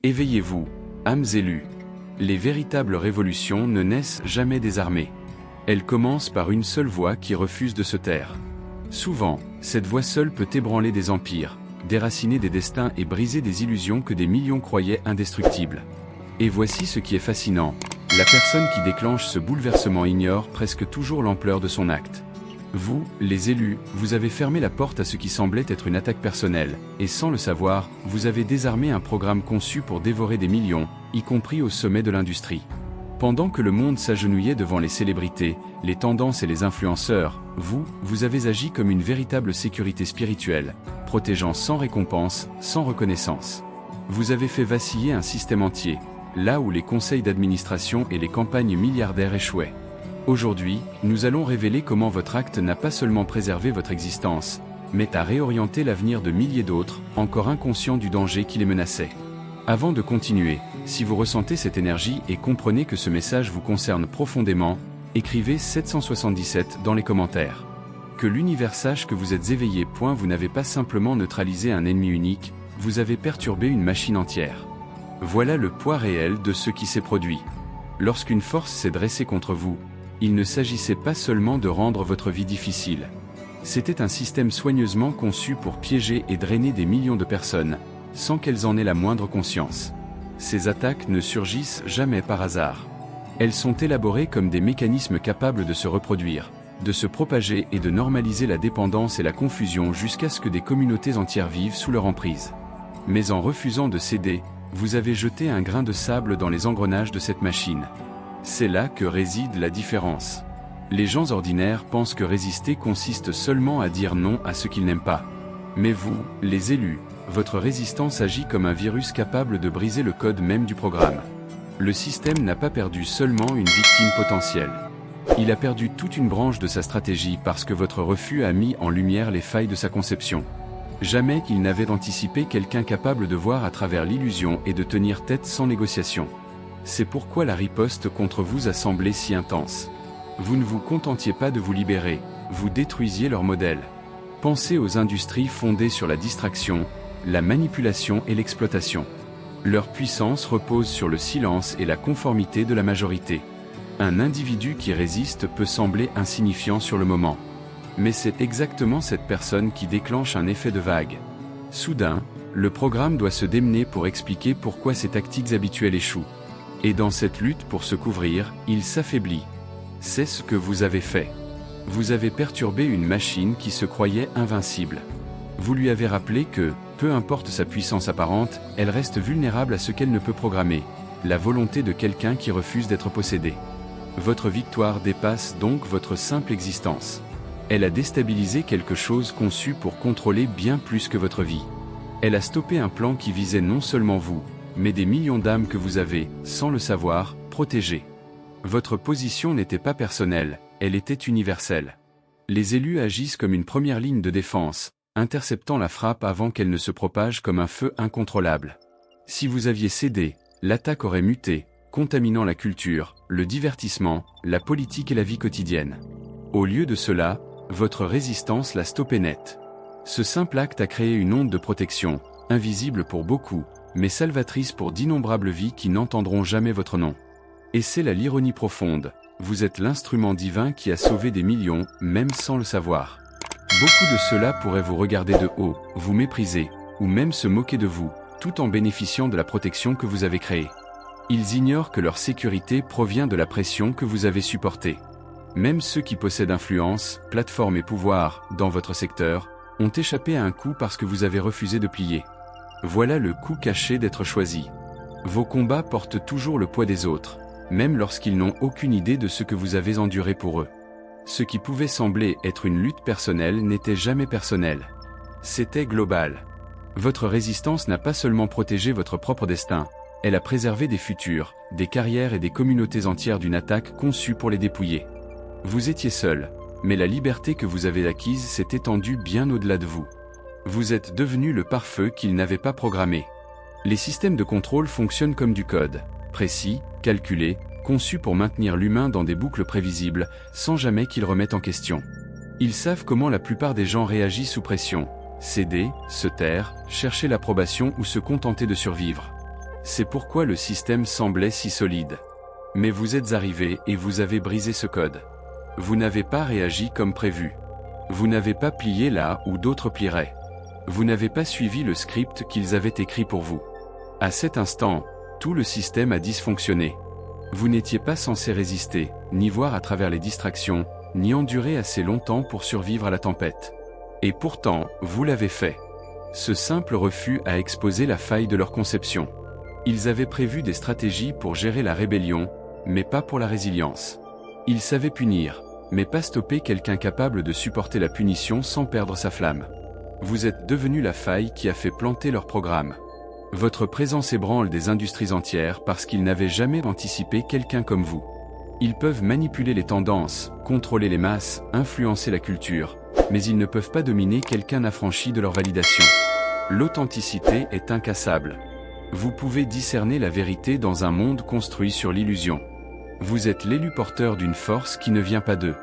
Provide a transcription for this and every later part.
Éveillez-vous, âmes élues. Les véritables révolutions ne naissent jamais des armées. Elles commencent par une seule voix qui refuse de se taire. Souvent, cette voix seule peut ébranler des empires, déraciner des destins et briser des illusions que des millions croyaient indestructibles. Et voici ce qui est fascinant. La personne qui déclenche ce bouleversement ignore presque toujours l'ampleur de son acte. Vous, les élus, vous avez fermé la porte à ce qui semblait être une attaque personnelle, et sans le savoir, vous avez désarmé un programme conçu pour dévorer des millions, y compris au sommet de l'industrie. Pendant que le monde s'agenouillait devant les célébrités, les tendances et les influenceurs, vous avez agi comme une véritable sécurité spirituelle, protégeant sans récompense, sans reconnaissance. Vous avez fait vaciller un système entier, là où les conseils d'administration et les campagnes milliardaires échouaient. Aujourd'hui, nous allons révéler comment votre acte n'a pas seulement préservé votre existence, mais a réorienté l'avenir de milliers d'autres, encore inconscients du danger qui les menaçait. Avant de continuer, si vous ressentez cette énergie et comprenez que ce message vous concerne profondément, écrivez 777 dans les commentaires. Que l'univers sache que vous êtes éveillé. Vous n'avez pas simplement neutralisé un ennemi unique, vous avez perturbé une machine entière. Voilà le poids réel de ce qui s'est produit. Lorsqu'une force s'est dressée contre vous, il ne s'agissait pas seulement de rendre votre vie difficile. C'était un système soigneusement conçu pour piéger et drainer des millions de personnes, sans qu'elles en aient la moindre conscience. Ces attaques ne surgissent jamais par hasard. Elles sont élaborées comme des mécanismes capables de se reproduire, de se propager et de normaliser la dépendance et la confusion jusqu'à ce que des communautés entières vivent sous leur emprise. Mais en refusant de céder, vous avez jeté un grain de sable dans les engrenages de cette machine. C'est là que réside la différence. Les gens ordinaires pensent que résister consiste seulement à dire non à ce qu'ils n'aiment pas. Mais vous, les élus, votre résistance agit comme un virus capable de briser le code même du programme. Le système n'a pas perdu seulement une victime potentielle. Il a perdu toute une branche de sa stratégie parce que votre refus a mis en lumière les failles de sa conception. Jamais qu'il n'avait anticipé quelqu'un capable de voir à travers l'illusion et de tenir tête sans négociation. C'est pourquoi la riposte contre vous a semblé si intense. Vous ne vous contentiez pas de vous libérer, vous détruisiez leur modèle. Pensez aux industries fondées sur la distraction, la manipulation et l'exploitation. Leur puissance repose sur le silence et la conformité de la majorité. Un individu qui résiste peut sembler insignifiant sur le moment. Mais c'est exactement cette personne qui déclenche un effet de vague. Soudain, le programme doit se démener pour expliquer pourquoi ses tactiques habituelles échouent. Et dans cette lutte pour se couvrir, il s'affaiblit. C'est ce que vous avez fait. Vous avez perturbé une machine qui se croyait invincible. Vous lui avez rappelé que, peu importe sa puissance apparente, elle reste vulnérable à ce qu'elle ne peut programmer, la volonté de quelqu'un qui refuse d'être possédé. Votre victoire dépasse donc votre simple existence. Elle a déstabilisé quelque chose conçu pour contrôler bien plus que votre vie. Elle a stoppé un plan qui visait non seulement vous, mais des millions d'âmes que vous avez, sans le savoir, protégées. Votre position n'était pas personnelle, elle était universelle. Les élus agissent comme une première ligne de défense, interceptant la frappe avant qu'elle ne se propage comme un feu incontrôlable. Si vous aviez cédé, l'attaque aurait muté, contaminant la culture, le divertissement, la politique et la vie quotidienne. Au lieu de cela, votre résistance l'a stoppé net. Ce simple acte a créé une onde de protection, invisible pour beaucoup, mais salvatrice pour d'innombrables vies qui n'entendront jamais votre nom. Et c'est là l'ironie profonde, vous êtes l'instrument divin qui a sauvé des millions, même sans le savoir. Beaucoup de ceux-là pourraient vous regarder de haut, vous mépriser, ou même se moquer de vous, tout en bénéficiant de la protection que vous avez créée. Ils ignorent que leur sécurité provient de la pression que vous avez supportée. Même ceux qui possèdent influence, plateforme et pouvoir, dans votre secteur, ont échappé à un coup parce que vous avez refusé de plier. Voilà le coup caché d'être choisi. Vos combats portent toujours le poids des autres, même lorsqu'ils n'ont aucune idée de ce que vous avez enduré pour eux. Ce qui pouvait sembler être une lutte personnelle n'était jamais personnel. C'était global. Votre résistance n'a pas seulement protégé votre propre destin, elle a préservé des futurs, des carrières et des communautés entières d'une attaque conçue pour les dépouiller. Vous étiez seul, mais la liberté que vous avez acquise s'est étendue bien au-delà de vous. Vous êtes devenu le pare-feu qu'ils n'avaient pas programmé. Les systèmes de contrôle fonctionnent comme du code, précis, calculé, conçu pour maintenir l'humain dans des boucles prévisibles, sans jamais qu'il remette en question. Ils savent comment la plupart des gens réagissent sous pression, céder, se taire, chercher l'approbation ou se contenter de survivre. C'est pourquoi le système semblait si solide. Mais vous êtes arrivé et vous avez brisé ce code. Vous n'avez pas réagi comme prévu. Vous n'avez pas plié là où d'autres plieraient. Vous n'avez pas suivi le script qu'ils avaient écrit pour vous. À cet instant, tout le système a dysfonctionné. Vous n'étiez pas censé résister, ni voir à travers les distractions, ni endurer assez longtemps pour survivre à la tempête. Et pourtant, vous l'avez fait. Ce simple refus a exposé la faille de leur conception. Ils avaient prévu des stratégies pour gérer la rébellion, mais pas pour la résilience. Ils savaient punir, mais pas stopper quelqu'un capable de supporter la punition sans perdre sa flamme. Vous êtes devenu la faille qui a fait planter leur programme. Votre présence ébranle des industries entières parce qu'ils n'avaient jamais anticipé quelqu'un comme vous. Ils peuvent manipuler les tendances, contrôler les masses, influencer la culture, mais ils ne peuvent pas dominer quelqu'un affranchi de leur validation. L'authenticité est incassable. Vous pouvez discerner la vérité dans un monde construit sur l'illusion. Vous êtes l'élu porteur d'une force qui ne vient pas d'eux.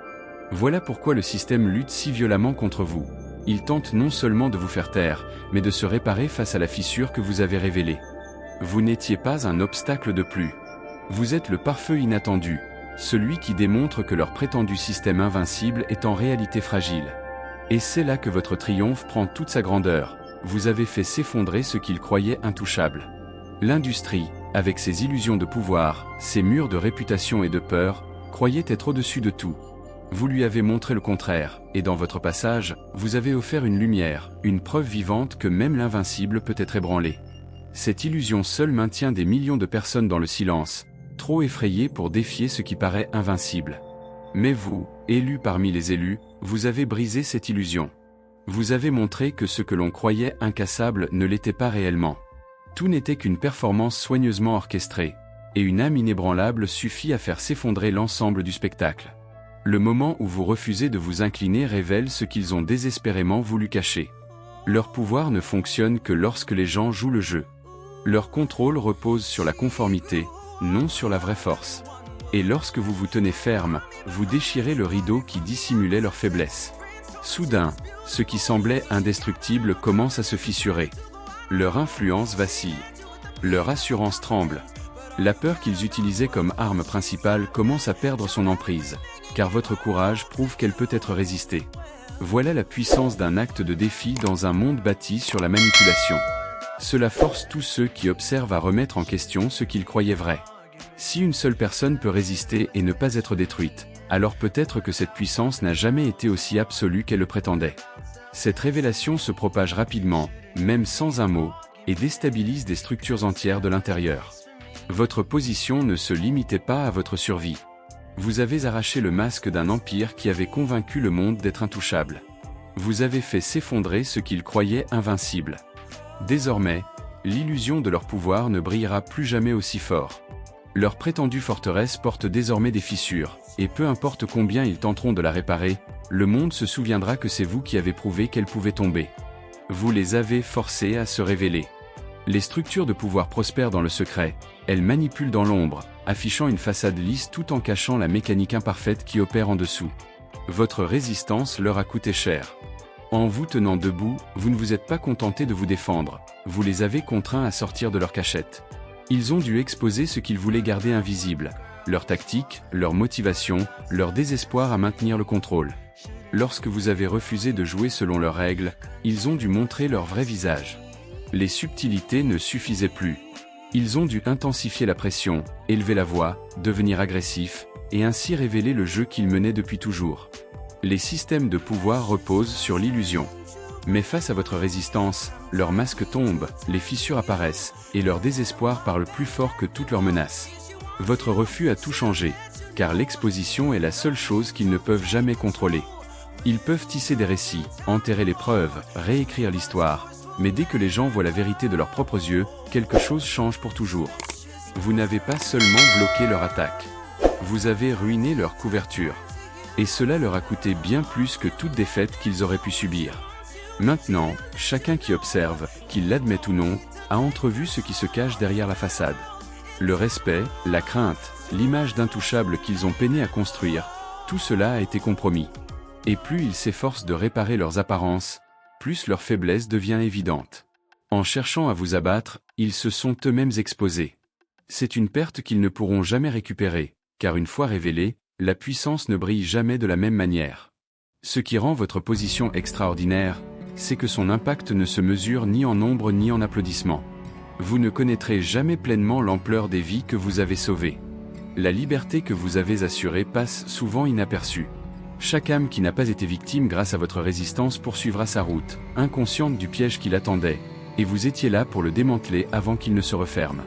Voilà pourquoi le système lutte si violemment contre vous. Il tente non seulement de vous faire taire, mais de se réparer face à la fissure que vous avez révélée. Vous n'étiez pas un obstacle de plus. Vous êtes le pare-feu inattendu, celui qui démontre que leur prétendu système invincible est en réalité fragile. Et c'est là que votre triomphe prend toute sa grandeur. Vous avez fait s'effondrer ce qu'ils croyaient intouchable. L'industrie, avec ses illusions de pouvoir, ses murs de réputation et de peur, croyait être au-dessus de tout. Vous lui avez montré le contraire, et dans votre passage, vous avez offert une lumière, une preuve vivante que même l'invincible peut être ébranlé. Cette illusion seule maintient des millions de personnes dans le silence, trop effrayées pour défier ce qui paraît invincible. Mais vous, élus parmi les élus, vous avez brisé cette illusion. Vous avez montré que ce que l'on croyait incassable ne l'était pas réellement. Tout n'était qu'une performance soigneusement orchestrée, et une âme inébranlable suffit à faire s'effondrer l'ensemble du spectacle. Le moment où vous refusez de vous incliner révèle ce qu'ils ont désespérément voulu cacher. Leur pouvoir ne fonctionne que lorsque les gens jouent le jeu. Leur contrôle repose sur la conformité, non sur la vraie force. Et lorsque vous vous tenez ferme, vous déchirez le rideau qui dissimulait leur faiblesse. Soudain, ce qui semblait indestructible commence à se fissurer. Leur influence vacille. Leur assurance tremble. La peur qu'ils utilisaient comme arme principale commence à perdre son emprise, car votre courage prouve qu'elle peut être résistée. Voilà la puissance d'un acte de défi dans un monde bâti sur la manipulation. Cela force tous ceux qui observent à remettre en question ce qu'ils croyaient vrai. Si une seule personne peut résister et ne pas être détruite, alors peut-être que cette puissance n'a jamais été aussi absolue qu'elle le prétendait. Cette révélation se propage rapidement, même sans un mot, et déstabilise des structures entières de l'intérieur. Votre position ne se limitait pas à votre survie. Vous avez arraché le masque d'un empire qui avait convaincu le monde d'être intouchable. Vous avez fait s'effondrer ce qu'ils croyaient invincible. Désormais, l'illusion de leur pouvoir ne brillera plus jamais aussi fort. Leur prétendue forteresse porte désormais des fissures, et peu importe combien ils tenteront de la réparer, le monde se souviendra que c'est vous qui avez prouvé qu'elle pouvait tomber. Vous les avez forcés à se révéler. Les structures de pouvoir prospèrent dans le secret, elles manipulent dans l'ombre, affichant une façade lisse tout en cachant la mécanique imparfaite qui opère en dessous. Votre résistance leur a coûté cher. En vous tenant debout, vous ne vous êtes pas contenté de vous défendre, vous les avez contraints à sortir de leur cachette. Ils ont dû exposer ce qu'ils voulaient garder invisible, leur tactique, leur motivation, leur désespoir à maintenir le contrôle. Lorsque vous avez refusé de jouer selon leurs règles, ils ont dû montrer leur vrai visage. Les subtilités ne suffisaient plus. Ils ont dû intensifier la pression, élever la voix, devenir agressifs, et ainsi révéler le jeu qu'ils menaient depuis toujours. Les systèmes de pouvoir reposent sur l'illusion. Mais face à votre résistance, leurs masques tombent, les fissures apparaissent, et leur désespoir parle plus fort que toutes leurs menaces. Votre refus a tout changé, car l'exposition est la seule chose qu'ils ne peuvent jamais contrôler. Ils peuvent tisser des récits, enterrer les preuves, réécrire l'histoire, mais dès que les gens voient la vérité de leurs propres yeux, quelque chose change pour toujours. Vous n'avez pas seulement bloqué leur attaque, vous avez ruiné leur couverture. Et cela leur a coûté bien plus que toute défaite qu'ils auraient pu subir. Maintenant, chacun qui observe, qu'il l'admette ou non, a entrevu ce qui se cache derrière la façade. Le respect, la crainte, l'image d'intouchable qu'ils ont peiné à construire, tout cela a été compromis. Et plus ils s'efforcent de réparer leurs apparences, plus leur faiblesse devient évidente. En cherchant à vous abattre, ils se sont eux-mêmes exposés. C'est une perte qu'ils ne pourront jamais récupérer, car une fois révélée, la puissance ne brille jamais de la même manière. Ce qui rend votre position extraordinaire, c'est que son impact ne se mesure ni en nombre ni en applaudissements. Vous ne connaîtrez jamais pleinement l'ampleur des vies que vous avez sauvées. La liberté que vous avez assurée passe souvent inaperçue. Chaque âme qui n'a pas été victime grâce à votre résistance poursuivra sa route, inconsciente du piège qui l'attendait, et vous étiez là pour le démanteler avant qu'il ne se referme.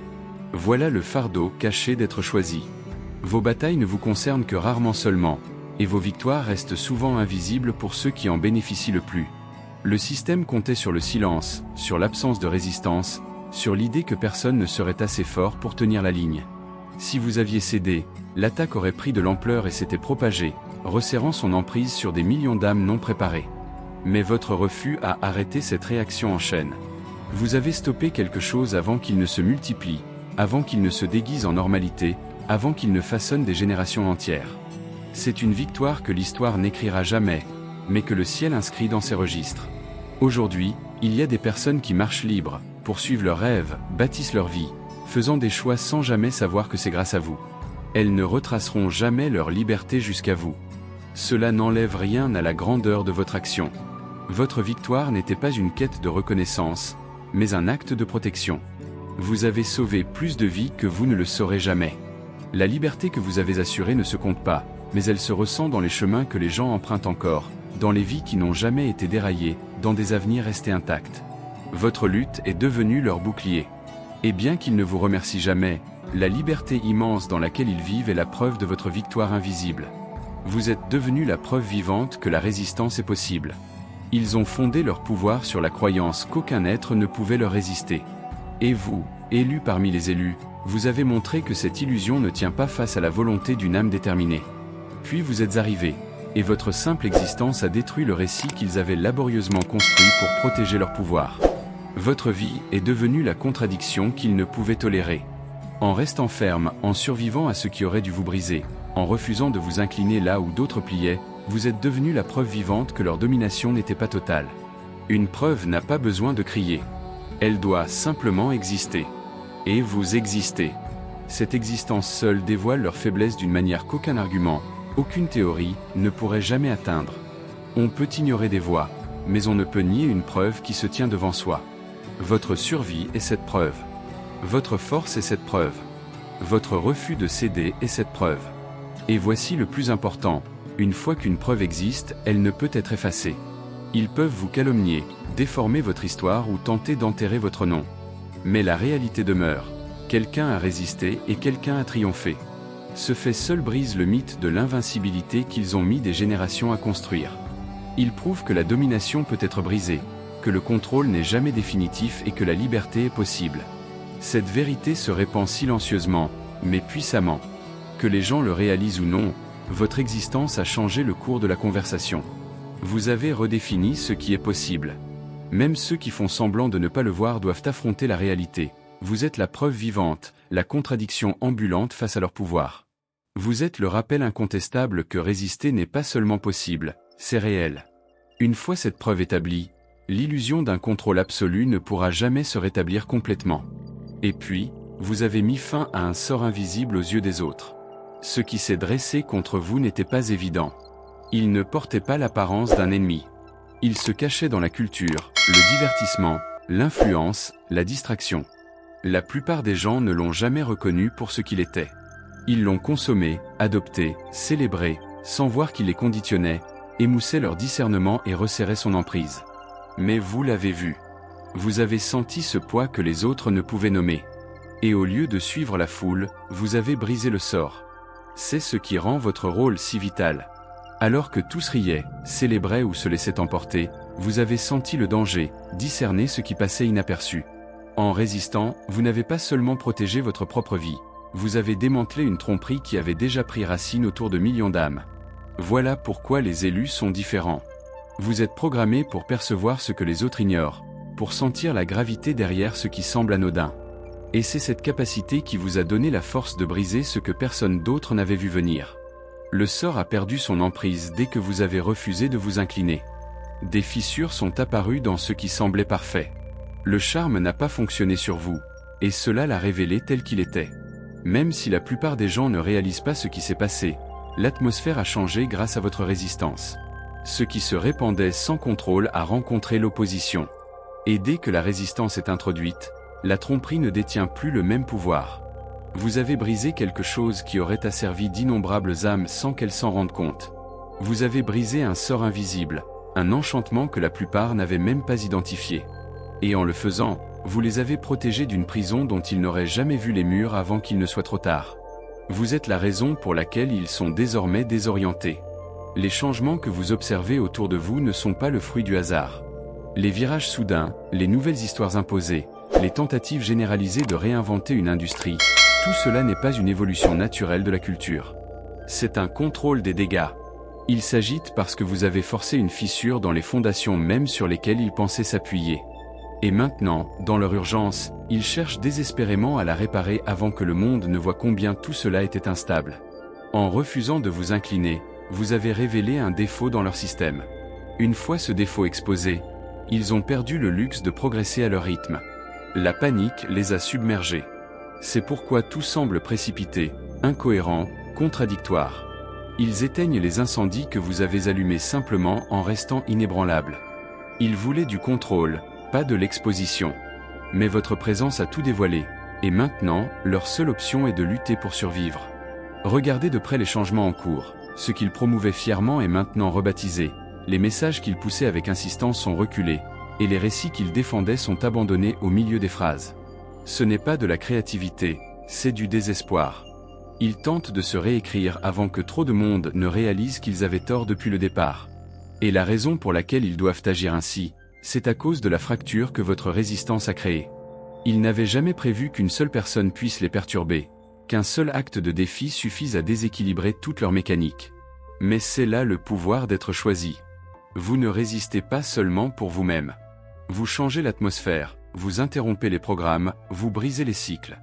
Voilà le fardeau caché d'être choisi. Vos batailles ne vous concernent que rarement seulement, et vos victoires restent souvent invisibles pour ceux qui en bénéficient le plus. Le système comptait sur le silence, sur l'absence de résistance, sur l'idée que personne ne serait assez fort pour tenir la ligne. Si vous aviez cédé, l'attaque aurait pris de l'ampleur et s'était propagée, resserrant son emprise sur des millions d'âmes non préparées. Mais votre refus a arrêté cette réaction en chaîne. Vous avez stoppé quelque chose avant qu'il ne se multiplie, avant qu'il ne se déguise en normalité, avant qu'il ne façonne des générations entières. C'est une victoire que l'histoire n'écrira jamais, mais que le ciel inscrit dans ses registres. Aujourd'hui, il y a des personnes qui marchent libres, poursuivent leurs rêves, bâtissent leur vie, faisant des choix sans jamais savoir que c'est grâce à vous. Elles ne retraceront jamais leur liberté jusqu'à vous. Cela n'enlève rien à la grandeur de votre action. Votre victoire n'était pas une quête de reconnaissance, mais un acte de protection. Vous avez sauvé plus de vies que vous ne le saurez jamais. La liberté que vous avez assurée ne se compte pas, mais elle se ressent dans les chemins que les gens empruntent encore, dans les vies qui n'ont jamais été déraillées, dans des avenirs restés intacts. Votre lutte est devenue leur bouclier. Et bien qu'ils ne vous remercient jamais, la liberté immense dans laquelle ils vivent est la preuve de votre victoire invisible. Vous êtes devenu la preuve vivante que la résistance est possible. Ils ont fondé leur pouvoir sur la croyance qu'aucun être ne pouvait leur résister. Et vous, élus parmi les élus, vous avez montré que cette illusion ne tient pas face à la volonté d'une âme déterminée. Puis vous êtes arrivés, et votre simple existence a détruit le récit qu'ils avaient laborieusement construit pour protéger leur pouvoir. Votre vie est devenue la contradiction qu'ils ne pouvaient tolérer. En restant ferme, en survivant à ce qui aurait dû vous briser, en refusant de vous incliner là où d'autres pliaient, vous êtes devenu la preuve vivante que leur domination n'était pas totale. Une preuve n'a pas besoin de crier. Elle doit simplement exister. Et vous existez. Cette existence seule dévoile leur faiblesse d'une manière qu'aucun argument, aucune théorie, ne pourrait jamais atteindre. On peut ignorer des voix, mais on ne peut nier une preuve qui se tient devant soi. Votre survie est cette preuve. Votre force est cette preuve. Votre refus de céder est cette preuve. Et voici le plus important, une fois qu'une preuve existe, elle ne peut être effacée. Ils peuvent vous calomnier, déformer votre histoire ou tenter d'enterrer votre nom. Mais la réalité demeure. Quelqu'un a résisté et quelqu'un a triomphé. Ce fait seul brise le mythe de l'invincibilité qu'ils ont mis des générations à construire. Il prouve que la domination peut être brisée, que le contrôle n'est jamais définitif et que la liberté est possible. Cette vérité se répand silencieusement, mais puissamment. Que les gens le réalisent ou non, votre existence a changé le cours de la conversation. Vous avez redéfini ce qui est possible. Même ceux qui font semblant de ne pas le voir doivent affronter la réalité. Vous êtes la preuve vivante, la contradiction ambulante face à leur pouvoir. Vous êtes le rappel incontestable que résister n'est pas seulement possible, c'est réel. Une fois cette preuve établie, l'illusion d'un contrôle absolu ne pourra jamais se rétablir complètement. Et puis, vous avez mis fin à un sort invisible aux yeux des autres. Ce qui s'est dressé contre vous n'était pas évident. Il ne portait pas l'apparence d'un ennemi. Il se cachait dans la culture, le divertissement, l'influence, la distraction. La plupart des gens ne l'ont jamais reconnu pour ce qu'il était. Ils l'ont consommé, adopté, célébré, sans voir qu'il les conditionnait, émoussait leur discernement et resserrait son emprise. Mais vous l'avez vu. Vous avez senti ce poids que les autres ne pouvaient nommer. Et au lieu de suivre la foule, vous avez brisé le sort. C'est ce qui rend votre rôle si vital. Alors que tous riaient, célébraient ou se laissaient emporter, vous avez senti le danger, discerné ce qui passait inaperçu. En résistant, vous n'avez pas seulement protégé votre propre vie, vous avez démantelé une tromperie qui avait déjà pris racine autour de millions d'âmes. Voilà pourquoi les élus sont différents. Vous êtes programmés pour percevoir ce que les autres ignorent, pour sentir la gravité derrière ce qui semble anodin. Et c'est cette capacité qui vous a donné la force de briser ce que personne d'autre n'avait vu venir. Le sort a perdu son emprise dès que vous avez refusé de vous incliner. Des fissures sont apparues dans ce qui semblait parfait. Le charme n'a pas fonctionné sur vous, et cela l'a révélé tel qu'il était. Même si la plupart des gens ne réalisent pas ce qui s'est passé, l'atmosphère a changé grâce à votre résistance. Ce qui se répandait sans contrôle a rencontré l'opposition. Et dès que la résistance est introduite, la tromperie ne détient plus le même pouvoir. Vous avez brisé quelque chose qui aurait asservi d'innombrables âmes sans qu'elles s'en rendent compte. Vous avez brisé un sort invisible, un enchantement que la plupart n'avaient même pas identifié. Et en le faisant, vous les avez protégés d'une prison dont ils n'auraient jamais vu les murs avant qu'il ne soit trop tard. Vous êtes la raison pour laquelle ils sont désormais désorientés. Les changements que vous observez autour de vous ne sont pas le fruit du hasard. Les virages soudains, les nouvelles histoires imposées, les tentatives généralisées de réinventer une industrie, tout cela n'est pas une évolution naturelle de la culture. C'est un contrôle des dégâts. Il s'agite parce que vous avez forcé une fissure dans les fondations même sur lesquelles ils pensaient s'appuyer. Et maintenant, dans leur urgence, ils cherchent désespérément à la réparer avant que le monde ne voie combien tout cela était instable. En refusant de vous incliner, vous avez révélé un défaut dans leur système. Une fois ce défaut exposé, ils ont perdu le luxe de progresser à leur rythme. La panique les a submergés. C'est pourquoi tout semble précipité, incohérent, contradictoire. Ils éteignent les incendies que vous avez allumés simplement en restant inébranlables. Ils voulaient du contrôle, pas de l'exposition. Mais votre présence a tout dévoilé, et maintenant, leur seule option est de lutter pour survivre. Regardez de près les changements en cours. Ce qu'ils promouvaient fièrement est maintenant rebaptisé, les messages qu'ils poussaient avec insistance sont reculés, et les récits qu'ils défendaient sont abandonnés au milieu des phrases. Ce n'est pas de la créativité, c'est du désespoir. Ils tentent de se réécrire avant que trop de monde ne réalise qu'ils avaient tort depuis le départ. Et la raison pour laquelle ils doivent agir ainsi, c'est à cause de la fracture que votre résistance a créée. Ils n'avaient jamais prévu qu'une seule personne puisse les perturber, qu'un seul acte de défi suffise à déséquilibrer toute leur mécanique. Mais c'est là le pouvoir d'être choisi. Vous ne résistez pas seulement pour vous-même. Vous changez l'atmosphère, vous interrompez les programmes, vous brisez les cycles.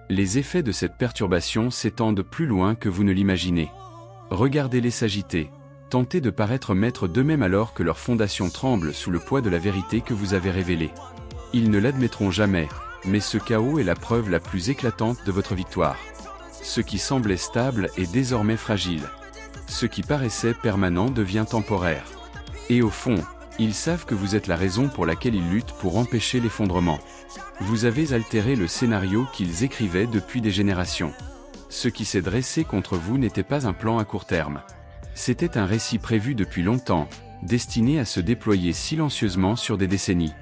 Les effets de cette perturbation s'étendent plus loin que vous ne l'imaginez. Regardez-les s'agiter, tentez de paraître maîtres d'eux-mêmes alors que leurs fondations tremblent sous le poids de la vérité que vous avez révélée. Ils ne l'admettront jamais, mais ce chaos est la preuve la plus éclatante de votre victoire. Ce qui semblait stable est désormais fragile. Ce qui paraissait permanent devient temporaire. Et au fond, ils savent que vous êtes la raison pour laquelle ils luttent pour empêcher l'effondrement. Vous avez altéré le scénario qu'ils écrivaient depuis des générations. Ce qui s'est dressé contre vous n'était pas un plan à court terme. C'était un récit prévu depuis longtemps, destiné à se déployer silencieusement sur des décennies.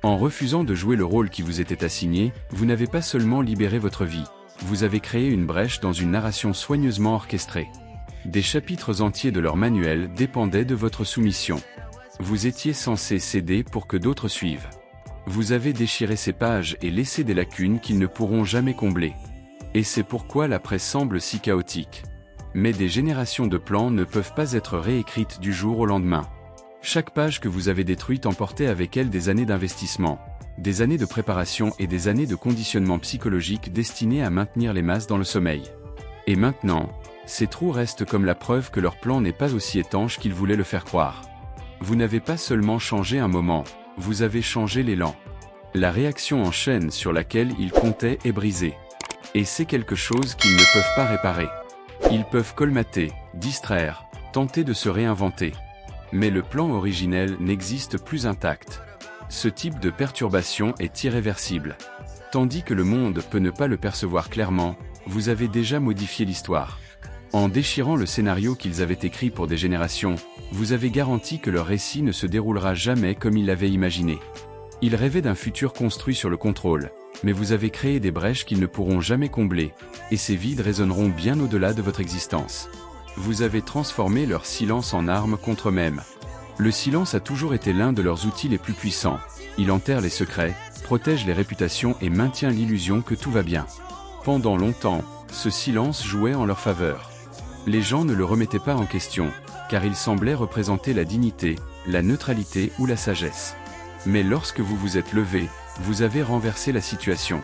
En refusant de jouer le rôle qui vous était assigné, vous n'avez pas seulement libéré votre vie, vous avez créé une brèche dans une narration soigneusement orchestrée. Des chapitres entiers de leur manuel dépendaient de votre soumission. Vous étiez censé céder pour que d'autres suivent. Vous avez déchiré ces pages et laissé des lacunes qu'ils ne pourront jamais combler. Et c'est pourquoi la presse semble si chaotique. Mais des générations de plans ne peuvent pas être réécrites du jour au lendemain. Chaque page que vous avez détruite emportait avec elle des années d'investissement, des années de préparation et des années de conditionnement psychologique destinées à maintenir les masses dans le sommeil. Et maintenant, ces trous restent comme la preuve que leur plan n'est pas aussi étanche qu'ils voulaient le faire croire. Vous n'avez pas seulement changé un moment, vous avez changé l'élan. La réaction en chaîne sur laquelle ils comptaient est brisée. Et c'est quelque chose qu'ils ne peuvent pas réparer. Ils peuvent colmater, distraire, tenter de se réinventer. Mais le plan originel n'existe plus intact. Ce type de perturbation est irréversible. Tandis que le monde peut ne pas le percevoir clairement, vous avez déjà modifié l'histoire. En déchirant le scénario qu'ils avaient écrit pour des générations, vous avez garanti que leur récit ne se déroulera jamais comme ils l'avaient imaginé. Ils rêvaient d'un futur construit sur le contrôle, mais vous avez créé des brèches qu'ils ne pourront jamais combler, et ces vides résonneront bien au-delà de votre existence. Vous avez transformé leur silence en arme contre eux-mêmes. Le silence a toujours été l'un de leurs outils les plus puissants. Il enterre les secrets, protège les réputations et maintient l'illusion que tout va bien. Pendant longtemps, ce silence jouait en leur faveur. Les gens ne le remettaient pas en question, car il semblait représenter la dignité, la neutralité ou la sagesse. Mais lorsque vous vous êtes levé, vous avez renversé la situation.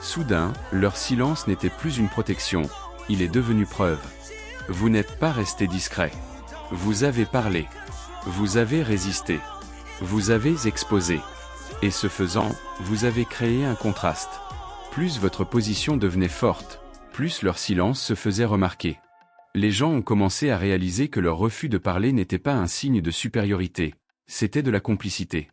Soudain, leur silence n'était plus une protection, il est devenu preuve. Vous n'êtes pas resté discret. Vous avez parlé. Vous avez résisté. Vous avez exposé. Et ce faisant, vous avez créé un contraste. Plus votre position devenait forte, plus leur silence se faisait remarquer. Les gens ont commencé à réaliser que leur refus de parler n'était pas un signe de supériorité, c'était de la complicité.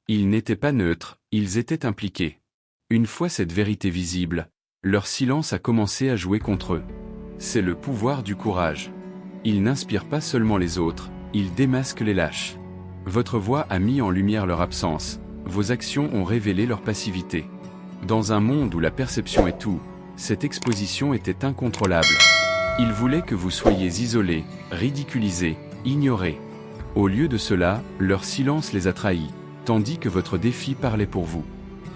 Ils n'étaient pas neutres, ils étaient impliqués. Une fois cette vérité visible, leur silence a commencé à jouer contre eux. C'est le pouvoir du courage. Il n'inspire pas seulement les autres, il démasque les lâches. Votre voix a mis en lumière leur absence, vos actions ont révélé leur passivité. Dans un monde où la perception est tout, cette exposition était incontrôlable. Ils voulaient que vous soyez isolés, ridiculisés, ignorés. Au lieu de cela, leur silence les a trahis, tandis que votre défi parlait pour vous.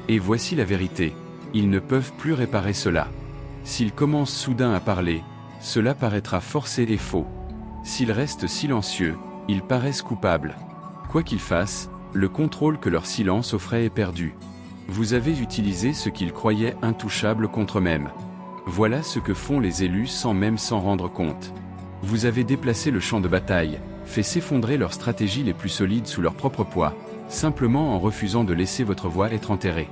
Et voici la vérité, ils ne peuvent plus réparer cela. S'ils commencent soudain à parler, cela paraîtra forcé et faux. S'ils restent silencieux, ils paraissent coupables. Quoi qu'ils fassent, le contrôle que leur silence offrait est perdu. Vous avez utilisé ce qu'ils croyaient intouchable contre eux-mêmes. Voilà ce que font les élus sans même s'en rendre compte. Vous avez déplacé le champ de bataille, fait s'effondrer leurs stratégies les plus solides sous leur propre poids, simplement en refusant de laisser votre voix être enterrée.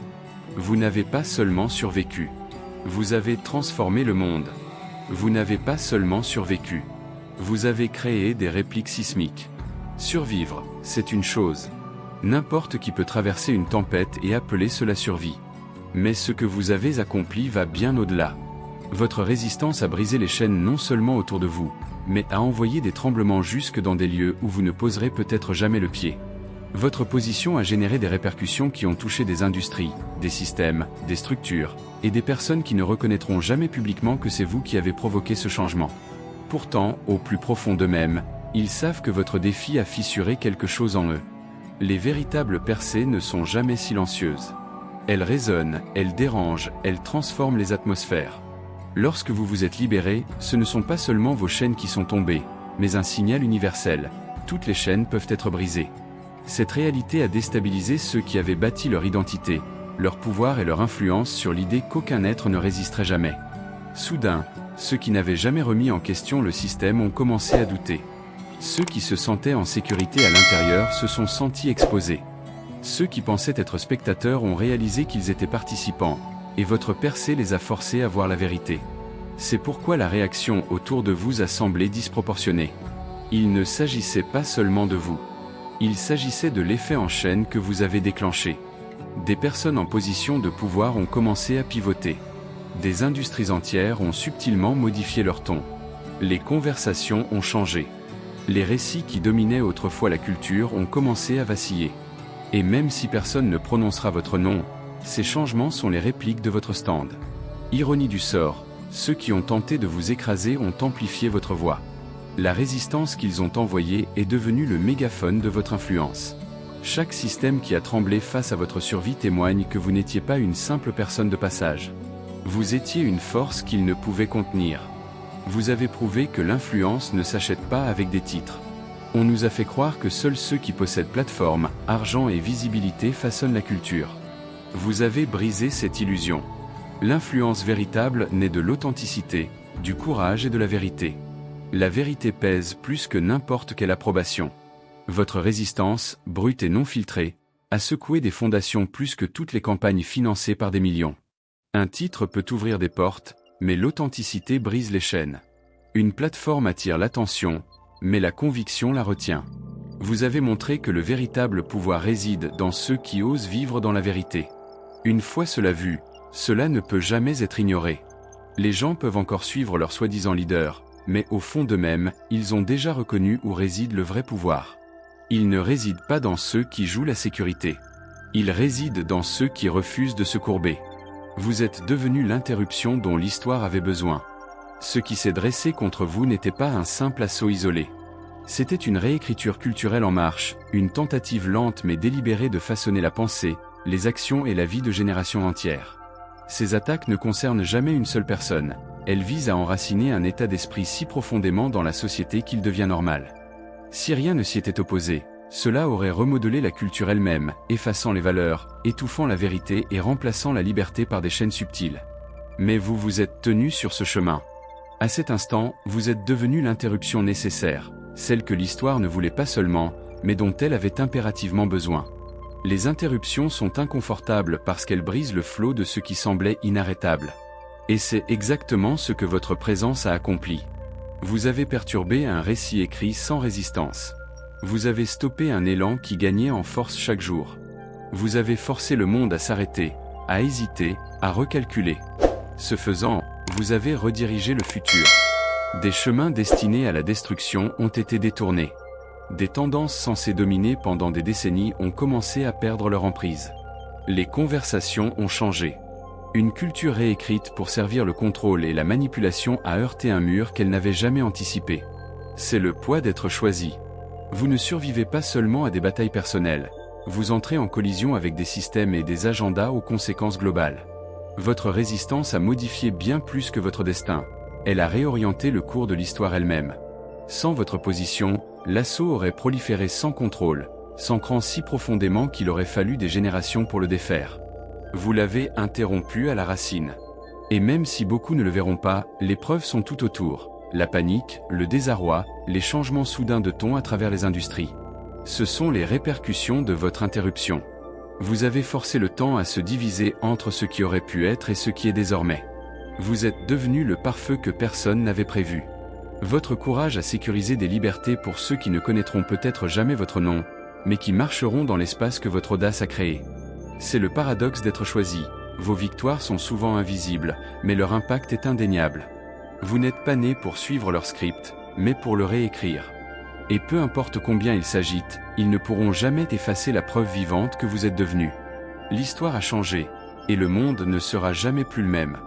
Vous n'avez pas seulement survécu. Vous avez transformé le monde. Vous n'avez pas seulement survécu. Vous avez créé des répliques sismiques. Survivre, c'est une chose. N'importe qui peut traverser une tempête et appeler cela survie. Mais ce que vous avez accompli va bien au-delà. Votre résistance a brisé les chaînes non seulement autour de vous, mais a envoyé des tremblements jusque dans des lieux où vous ne poserez peut-être jamais le pied. Votre position a généré des répercussions qui ont touché des industries, des systèmes, des structures, et des personnes qui ne reconnaîtront jamais publiquement que c'est vous qui avez provoqué ce changement. Pourtant, au plus profond d'eux-mêmes, ils savent que votre défi a fissuré quelque chose en eux. Les véritables percées ne sont jamais silencieuses. Elles résonnent, elles dérangent, elles transforment les atmosphères. Lorsque vous vous êtes libéré, ce ne sont pas seulement vos chaînes qui sont tombées, mais un signal universel. Toutes les chaînes peuvent être brisées. Cette réalité a déstabilisé ceux qui avaient bâti leur identité, leur pouvoir et leur influence sur l'idée qu'aucun être ne résisterait jamais. Soudain, ceux qui n'avaient jamais remis en question le système ont commencé à douter. Ceux qui se sentaient en sécurité à l'intérieur se sont sentis exposés. Ceux qui pensaient être spectateurs ont réalisé qu'ils étaient participants, et votre percée les a forcés à voir la vérité. C'est pourquoi la réaction autour de vous a semblé disproportionnée. Il ne s'agissait pas seulement de vous. Il s'agissait de l'effet en chaîne que vous avez déclenché. Des personnes en position de pouvoir ont commencé à pivoter. Des industries entières ont subtilement modifié leur ton. Les conversations ont changé. Les récits qui dominaient autrefois la culture ont commencé à vaciller. Et même si personne ne prononcera votre nom, ces changements sont les répliques de votre stand. Ironie du sort, ceux qui ont tenté de vous écraser ont amplifié votre voix. La résistance qu'ils ont envoyée est devenue le mégaphone de votre influence. Chaque système qui a tremblé face à votre survie témoigne que vous n'étiez pas une simple personne de passage. Vous étiez une force qu'ils ne pouvaient contenir. Vous avez prouvé que l'influence ne s'achète pas avec des titres. On nous a fait croire que seuls ceux qui possèdent plateforme, argent et visibilité façonnent la culture. Vous avez brisé cette illusion. L'influence véritable naît de l'authenticité, du courage et de la vérité. La vérité pèse plus que n'importe quelle approbation. Votre résistance, brute et non filtrée, a secoué des fondations plus que toutes les campagnes financées par des millions. Un titre peut ouvrir des portes, mais l'authenticité brise les chaînes. Une plateforme attire l'attention, mais la conviction la retient. Vous avez montré que le véritable pouvoir réside dans ceux qui osent vivre dans la vérité. Une fois cela vu, cela ne peut jamais être ignoré. Les gens peuvent encore suivre leur soi-disant leader, mais au fond d'eux-mêmes, ils ont déjà reconnu où réside le vrai pouvoir. Il ne réside pas dans ceux qui jouent la sécurité. Il réside dans ceux qui refusent de se courber. Vous êtes devenu l'interruption dont l'histoire avait besoin. Ce qui s'est dressé contre vous n'était pas un simple assaut isolé. C'était une réécriture culturelle en marche, une tentative lente mais délibérée de façonner la pensée, les actions et la vie de générations entières. Ces attaques ne concernent jamais une seule personne, elles visent à enraciner un état d'esprit si profondément dans la société qu'il devient normal. Si rien ne s'y était opposé, cela aurait remodelé la culture elle-même, effaçant les valeurs, étouffant la vérité et remplaçant la liberté par des chaînes subtiles. Mais vous vous êtes tenu sur ce chemin. À cet instant, vous êtes devenu l'interruption nécessaire, celle que l'histoire ne voulait pas seulement, mais dont elle avait impérativement besoin. Les interruptions sont inconfortables parce qu'elles brisent le flot de ce qui semblait inarrêtable. Et c'est exactement ce que votre présence a accompli. Vous avez perturbé un récit écrit sans résistance. Vous avez stoppé un élan qui gagnait en force chaque jour. Vous avez forcé le monde à s'arrêter, à hésiter, à recalculer. Ce faisant, vous avez redirigé le futur. Des chemins destinés à la destruction ont été détournés. Des tendances censées dominer pendant des décennies ont commencé à perdre leur emprise. Les conversations ont changé. Une culture réécrite pour servir le contrôle et la manipulation a heurté un mur qu'elle n'avait jamais anticipé. C'est le poids d'être choisi. Vous ne survivez pas seulement à des batailles personnelles. Vous entrez en collision avec des systèmes et des agendas aux conséquences globales. Votre résistance a modifié bien plus que votre destin. Elle a réorienté le cours de l'histoire elle-même. Sans votre position, l'assaut aurait proliféré sans contrôle, s'ancrant si profondément qu'il aurait fallu des générations pour le défaire. Vous l'avez interrompu à la racine. Et même si beaucoup ne le verront pas, les preuves sont tout autour. La panique, le désarroi, les changements soudains de ton à travers les industries. Ce sont les répercussions de votre interruption. Vous avez forcé le temps à se diviser entre ce qui aurait pu être et ce qui est désormais. Vous êtes devenu le pare-feu que personne n'avait prévu. Votre courage a sécurisé des libertés pour ceux qui ne connaîtront peut-être jamais votre nom, mais qui marcheront dans l'espace que votre audace a créé. C'est le paradoxe d'être choisi. Vos victoires sont souvent invisibles, mais leur impact est indéniable. Vous n'êtes pas né pour suivre leur script, mais pour le réécrire. Et peu importe combien ils s'agitent, ils ne pourront jamais effacer la preuve vivante que vous êtes devenu. L'histoire a changé, et le monde ne sera jamais plus le même.